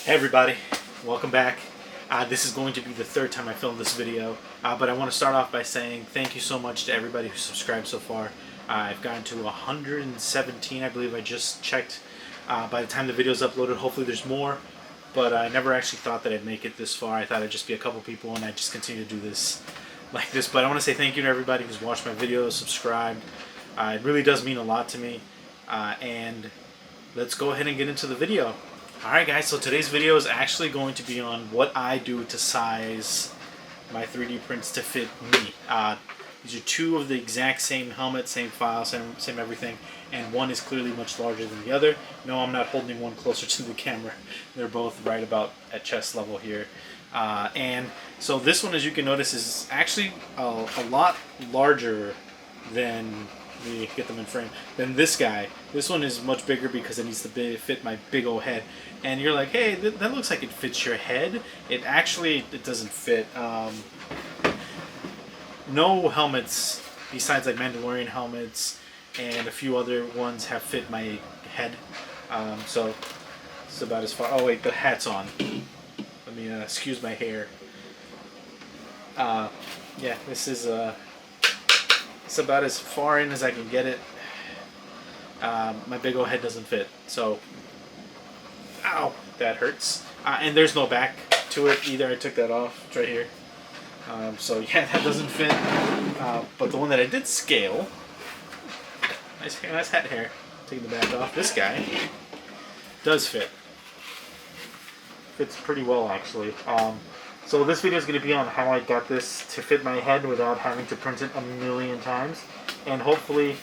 Hey everybody, welcome back. This is going to be the third time I filmed this video, but I want to start off by saying thank you so much to everybody who subscribed so far. I've gotten to 117, I believe I just checked. By the time the video is uploaded, hopefully there's more, but I never actually thought that I'd make it this far. I thought I'd just be a couple people and I'd just continue to do this like this, but I want to say thank you to everybody who's watched my videos, subscribed. It really does mean a lot to me, and let's go ahead and get into the video. Alright guys, so today's video is actually going to be on what I do to size my 3D prints to fit me. These are two of the exact same helmet, same file, same everything, and one is clearly much larger than the other. No, I'm not holding one closer to the camera. They're both right about at chest level here. And so this one, as you can notice, is actually a lot larger than... Let me get them in frame. Then this guy. This one is much bigger because it needs to fit my big old head. And you're like, hey, that looks like it fits your head. It doesn't fit. No helmets besides like Mandalorian helmets and a few other ones have fit my head. So it's about as far. Oh wait, the hat's on. Let me excuse my hair. Yeah, this is it's about as far in as I can get it. My big old head doesn't fit, so ow, that hurts. And there's no back to it either. I took that off. It's right here. So yeah, that doesn't fit. But the one that I did scale, nice hat hair. Taking the back off. This guy does fit. Fits pretty well actually. So this video is going to be on how I got this to fit my head without having to print it a million times. And hopefully,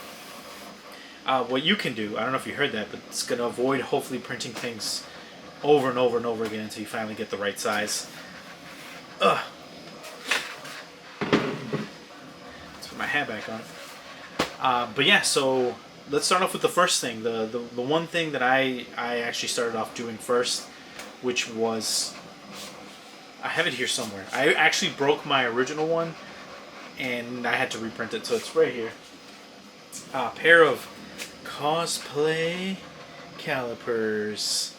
what you can do, I don't know if you heard that, but it's going to avoid hopefully printing things over and over and over again until you finally get the right size. Let's put my hat back on. But yeah, so let's start off with the first thing. The one thing that I actually started off doing first, which was... I have it here somewhere. I actually broke my original one, and I had to reprint it, so it's right here. A pair of Cosplay Calipers.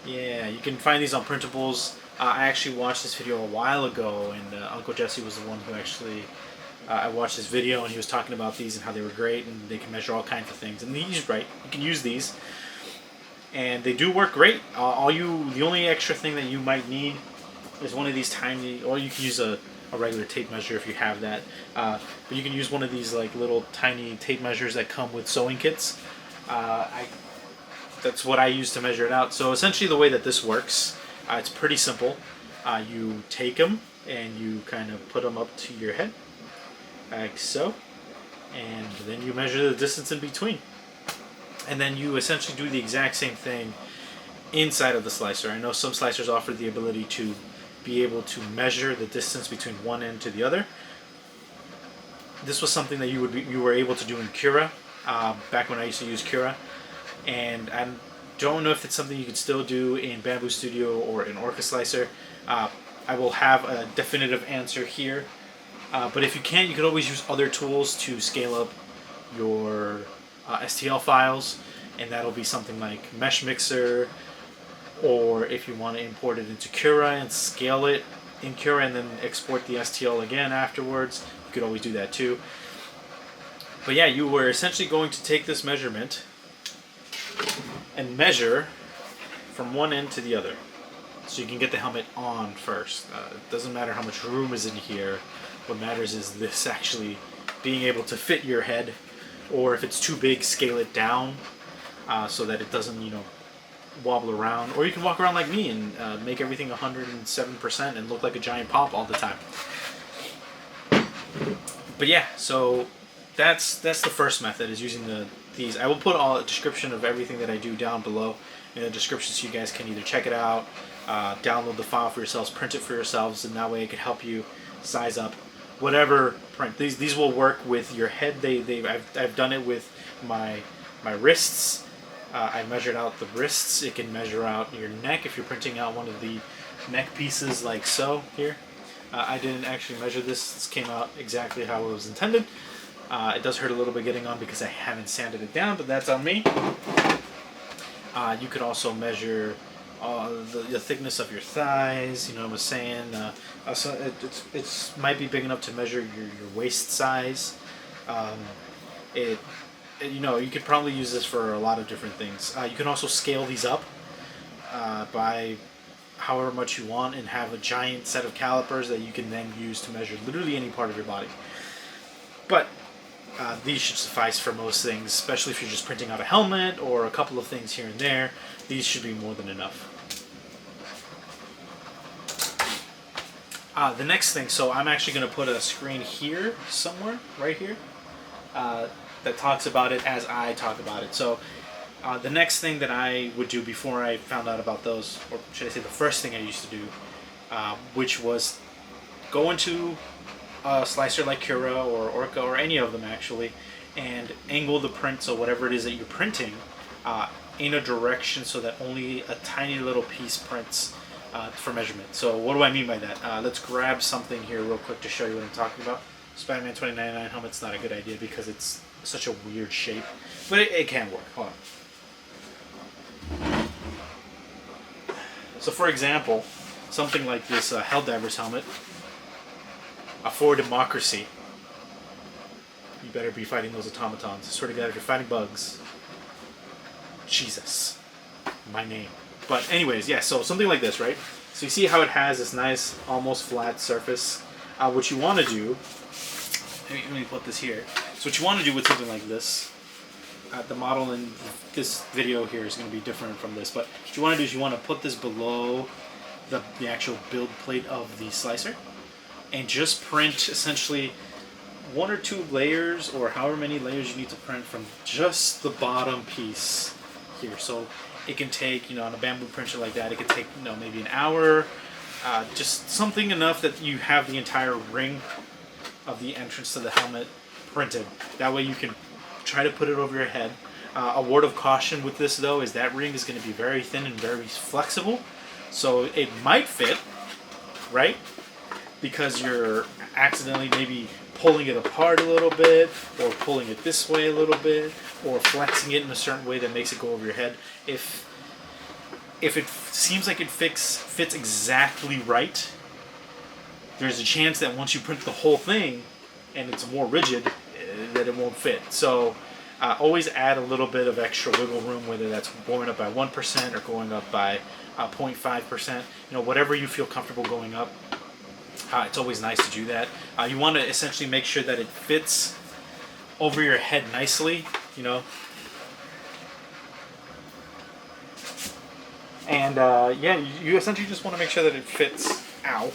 Yeah, you can find these on printables. I actually watched this video a while ago, and Uncle Jesse was the one who actually... I watched this video, and he was talking about these and how they were great, and they can measure all kinds of things. And he's right. You can use these, and they do work great. The only extra thing that you might need is one of these tiny, or you can use a regular tape measure if you have that, but you can use one of these like little tiny tape measures that come with sewing kits. That's what I use to measure it out. So essentially the way that this works, it's pretty simple. You take them and you kind of put them up to your head, like so, and then you measure the distance in between. And then you essentially do the exact same thing inside of the slicer. I know some slicers offer the ability to be able to measure the distance between one end to the other. This was something that you were able to do in Cura, back when I used to use Cura, and I don't know if it's something you can still do in Bamboo Studio or in Orca Slicer. I will have a definitive answer here, but if you can't, you could always use other tools to scale up your STL files, and that'll be something like Mesh Mixer, or if you want to import it into Cura and scale it in Cura and then export the STL again afterwards, you could always do that too. But yeah, you were essentially going to take this measurement and measure from one end to the other, so you can get the helmet on first. It doesn't matter how much room is in here. What matters is this actually being able to fit your head, or if it's too big, scale it down so that it doesn't, wobble around. Or you can walk around like me and make everything 107% and look like a giant pop all the time. But yeah, so that's the first method, is using these. I will put a description of everything that I do down below in the description, so you guys can either check it out, download the file for yourselves, print it for yourselves, and that way it can help you size up whatever print. These will work with your head. I've done it with my wrists. I measured out the wrists. It can measure out your neck if you're printing out one of the neck pieces like so here. I didn't actually measure this. This came out exactly how it was intended. It does hurt a little bit getting on because I haven't sanded it down, but that's on me. You could also measure the thickness of your thighs. You know what I'm saying? So it's might be big enough to measure your waist size. Um, you know, you could probably use this for a lot of different things. You can also scale these up by however much you want and have a giant set of calipers that you can then use to measure literally any part of your body. But these should suffice for most things, especially if you're just printing out a helmet or a couple of things here and there. These should be more than enough. The next thing, so I'm actually going to put a screen here somewhere, right here, that talks about it as I talk about it. So the next thing that I would do before I found out about those, or should I say the first thing I used to do, which was go into a slicer like Cura or Orca or any of them actually, and angle the print, so whatever it is that you're printing, in a direction so that only a tiny little piece prints for measurement. So what do I mean by that? Let's grab something here real quick to show you what I'm talking about. Spider-Man 2099 helmet's not a good idea because it's such a weird shape, but it can work. Hold on. So for example, something like this Helldiver's helmet, for democracy. You better be fighting those automatons. I swear to God, if you're fighting bugs, Jesus, my name. But anyways, yeah, so something like this, right? So you see how it has this nice, almost flat surface. What you want to do, let me put this here. So what you want to do with something like this, the model in this video here is going to be different from this, but what you want to do is you want to put this below the actual build plate of the slicer, and just print essentially 1 or 2 layers, or however many layers you need to print from just the bottom piece here. So it can take, you know, on a bamboo printer like that, it could take, you know, maybe an hour, just something enough that you have the entire ring of the entrance to the helmet printed. That way you can try to put it over your head. A word of caution with this though is that ring is going to be very thin and very flexible, so it might fit, right? Because you're accidentally maybe pulling it apart a little bit, or pulling it this way a little bit, or flexing it in a certain way that makes it go over your head. If it seems like it fits exactly right, there's a chance that once you print the whole thing and it's more rigid, that it won't fit. So always add a little bit of extra wiggle room, whether that's going up by 1% or going up by 0.5%. You know, whatever you feel comfortable going up. It's always nice to do that. You want to essentially make sure that it fits over your head nicely, you know. And yeah, you essentially just want to make sure that it fits out.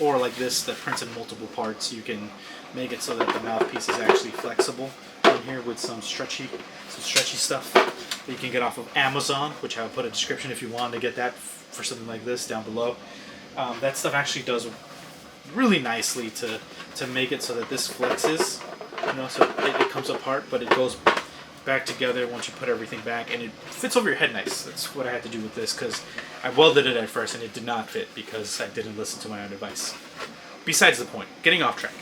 Or like this, that prints in multiple parts. You can make it so that the mouthpiece is actually flexible in here with some stretchy stuff that you can get off of Amazon, which I'll put a description if you want to get that for something like this down below. That stuff actually does really nicely to make it so that this flexes, you know, so it comes apart, but it goes back together once you put everything back, and it fits over your head nice. That's what I had to do with this, because I welded it at first and it did not fit because I didn't listen to my own advice. Besides the point, getting off track.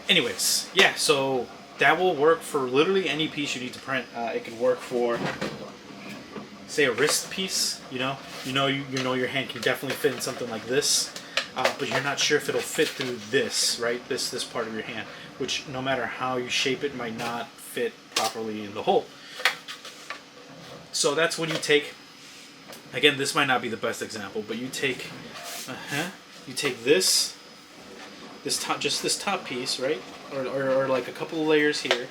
Anyways, yeah, so that will work for literally any piece you need to print. It can work for, say, a wrist piece. You know your hand can definitely fit in something like this, but you're not sure if it'll fit through this, right? This part of your hand, which no matter how you shape it, might not fit properly in the hole. So that's when you take, again, this might not be the best example, but you take this top piece, right? Or like a couple of layers here,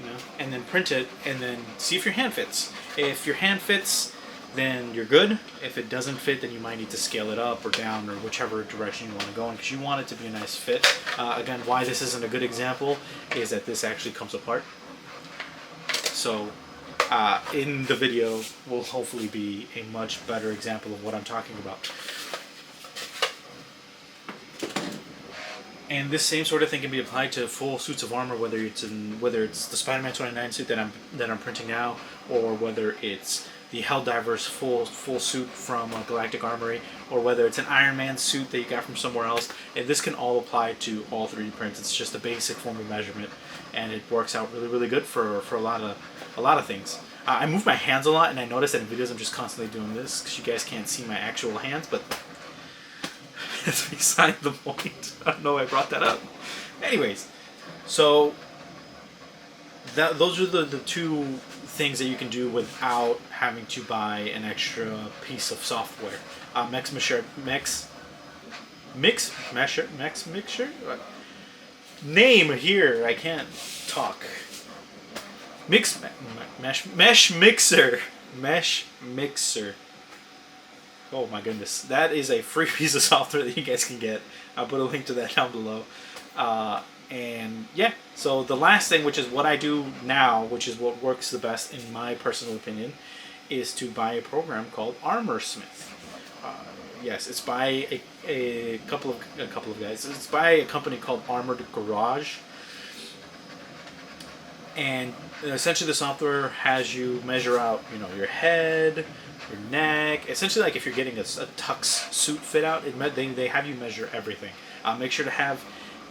you know, and then print it, and then see if your hand fits. If your hand fits, then you're good. If it doesn't fit, then you might need to scale it up or down, or whichever direction you want to go in, because you want it to be a nice fit. Again, why this isn't a good example is that this actually comes apart. So in the video will hopefully be a much better example of what I'm talking about. And this same sort of thing can be applied to full suits of armor, whether it's the Spider-Man 29 suit that I'm printing now, or whether it's the Helldiver's full suit from Galactic Armory, or whether it's an Iron Man suit that you got from somewhere else. And this can all apply to all 3D prints. It's just a basic form of measurement, and it works out really good for a lot of things. I move my hands a lot, and I notice that in videos I'm just constantly doing this because you guys can't see my actual hands, but that's beside the point. I don't know why I brought that up. Anyways, so those are the two things that you can do without having to buy an extra piece of software. Mixer? Name here, I can't talk. Mesh Mixer. Oh my goodness, that is a free piece of software that you guys can get. I'll put a link to that down below. And yeah, so the last thing, which is what I do now, which is what works the best in my personal opinion, is to buy a program called Armorsmith. Yes, it's by a couple of guys. It's by a company called Armored Garage. And essentially the software has you measure out, your head, your neck. Essentially, like if you're getting a tux suit fit out, they have you measure everything. Make sure to have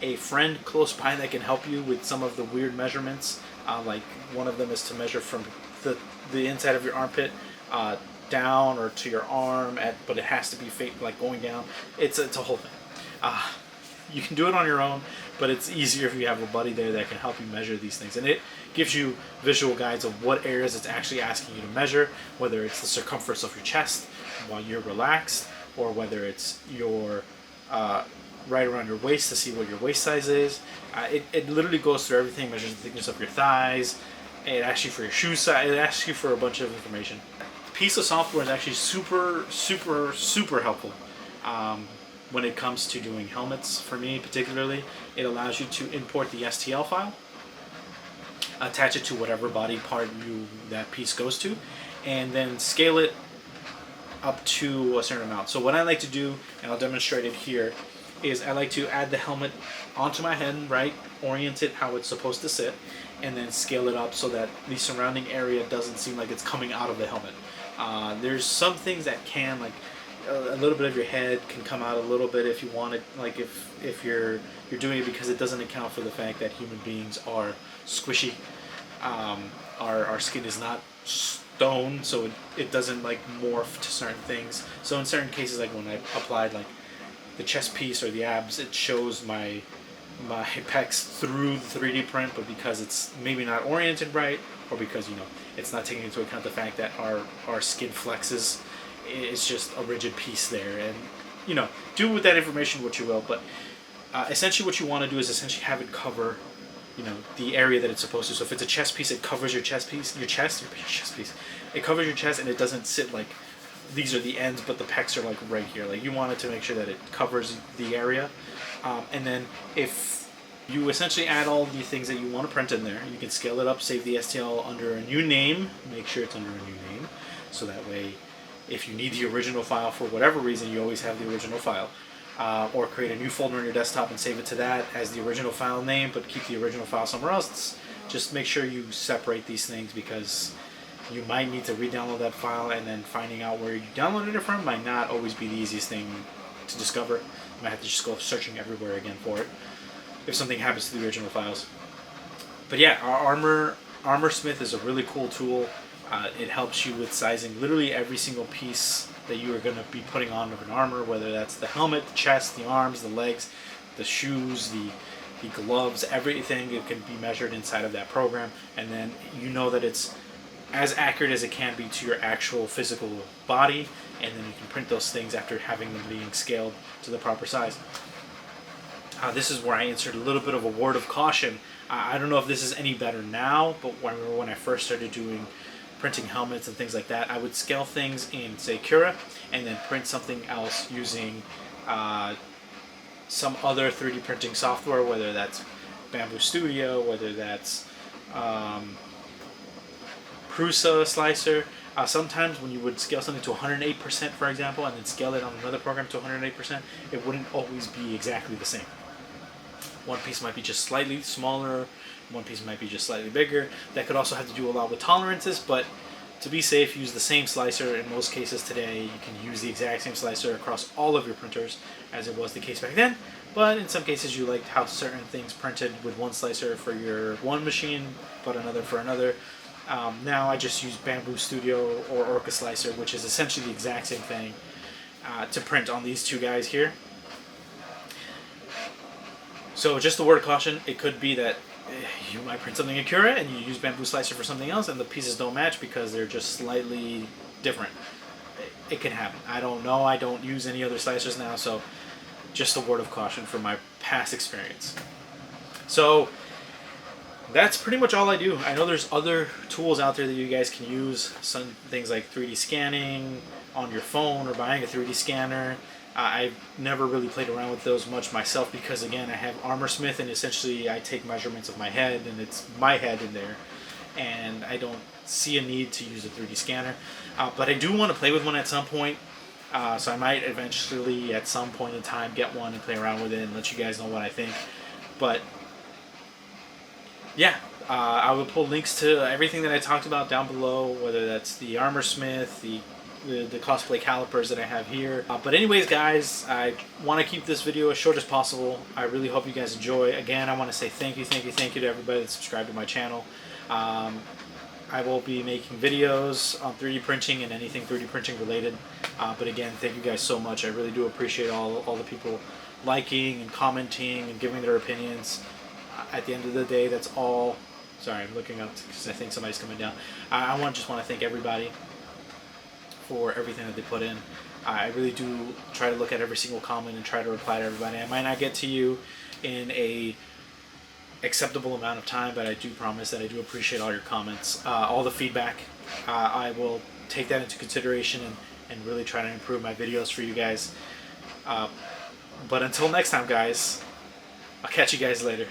a friend close by that can help you with some of the weird measurements. Like one of them is to measure from the inside of your armpit down or to your arm, but it has to be like going down. It's a whole thing. You can do it on your own, but it's easier if you have a buddy there that can help you measure these things. And it gives you visual guides of what areas it's actually asking you to measure, whether it's the circumference of your chest while you're relaxed, or whether it's your right around your waist to see what your waist size is. It literally goes through everything, measures the thickness of your thighs. It asks you for your shoe size. It asks you for a bunch of information. The piece of software is actually super helpful. When it comes to doing helmets, for me particularly, it allows you to import the STL file, attach it to whatever body part that piece goes to, and then scale it up to a certain amount. So what I like to do, and I'll demonstrate it here, is I like to add the helmet onto my head, right, orient it how it's supposed to sit, and then scale it up so that the surrounding area doesn't seem like it's coming out of the helmet. There's some things that can, like, a little bit of your head can come out a little bit if you want it, like if you're doing it because it doesn't account for the fact that human beings are squishy. Our skin is not stone, so it doesn't like morph to certain things. So in certain cases, like when I applied like the chest piece or the abs, it shows my pecs through the 3D print, but because it's maybe not oriented right, or because it's not taking into account the fact that our skin flexes, it's just a rigid piece there. And do with that information what you will, but essentially what you want to do is essentially have it cover the area that it's supposed to. So if it's a chest piece, it covers your chest piece, your chest piece. It covers your chest, and it doesn't sit like these are the ends, but the pecs are like right here. Like you want it to make sure that it covers the area. And then if you essentially add all the things that you want to print in there, you can scale it up, save the STL under a new name, make sure it's under a new name, so that way if you need the original file for whatever reason, you always have the original file. Or create a new folder on your desktop and save it to that as the original file name, but keep the original file somewhere else. Just make sure you separate these things, because you might need to re-download that file, and then finding out where you downloaded it from might not always be the easiest thing to discover. You might have to just go searching everywhere again for it if something happens to the original files. But yeah, our Armorsmith is a really cool tool. It helps you with sizing literally every single piece that you are going to be putting on of an armor, whether that's the helmet, the chest, the arms, the legs, the shoes, the gloves, everything. It can be measured inside of that program, and then that it's as accurate as it can be to your actual physical body, and then you can print those things after having them being scaled to the proper size. This is where I insert a little bit of a word of caution. I don't know if this is any better now, but when I first started doing printing helmets and things like that, I would scale things in, say, Cura, and then print something else using some other 3D printing software, whether that's Bamboo Studio, whether that's Prusa Slicer. Sometimes when you would scale something to 108%, for example, and then scale it on another program to 108%, it wouldn't always be exactly the same. One piece might be just slightly smaller, one piece might be just slightly bigger. That could also have to do a lot with tolerances, but to be safe, use the same slicer. In most cases today, you can use the exact same slicer across all of your printers as it was the case back then. But in some cases, you liked how certain things printed with one slicer for your one machine, but another for another. Now I just use Bamboo Studio or Orca Slicer, which is essentially the exact same thing, to print on these two guys here. So just a word of caution, it could be that you might print something in Cura and you use Bamboo Slicer for something else and the pieces don't match because they're just slightly different. It can happen. I don't know. I don't use any other slicers now, so just a word of caution from my past experience. So that's pretty much all I do. I know there's other tools out there that you guys can use. Some things like 3D scanning on your phone or buying a 3D scanner. I've never really played around with those much myself because, again, I have Armorsmith and essentially I take measurements of my head and it's my head in there. And I don't see a need to use a 3D scanner. But I do want to play with one at some point. So I might eventually, at some point in time, get one and play around with it and let you guys know what I think. But yeah, I will pull links to everything that I talked about down below, whether that's the Armorsmith, the Cosplay Calipers that I have here. But anyways, guys, I want to keep this video as short as possible. I really hope you guys enjoy. Again, I want to say thank you to everybody that subscribed to my channel. I will be making videos on 3D printing and anything 3D printing related. But again, thank you guys so much. I really do appreciate all the people liking and commenting and giving their opinions. At the end of the day, that's all. Sorry, I'm looking up because I think somebody's coming down. I just want to thank everybody for everything that they put in. I really do try to look at every single comment and try to reply to everybody. I might not get to you in a acceptable amount of time, but I do promise that I do appreciate all your comments, all the feedback. I will take that into consideration and really try to improve my videos for you guys. But until next time, guys, I'll catch you guys later.